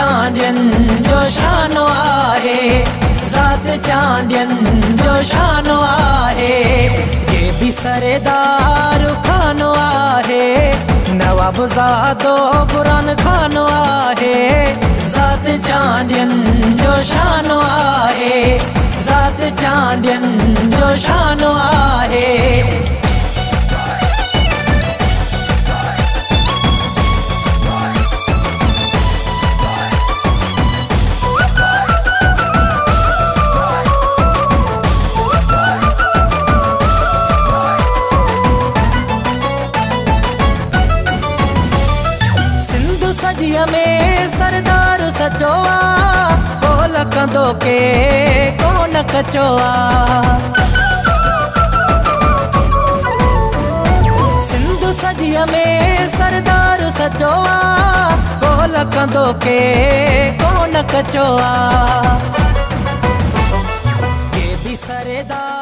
चांडियन जो शानो आहे, ज़ात चांडियन जो शानो आहे। ये भी सरदार खानो आहे, नवाबजादो बुरान खानो आहे। ज़ात चांडियन जो शानो आहे, ज़ात चांडियन जो शानो आहे। सदिया में सरदार सचोआ, कोल कंदो के कोन कचोआ। सिंधु सदिया में सरदार सचोआ, कोल कंदो के कोन कचोआ। ये भी सरदार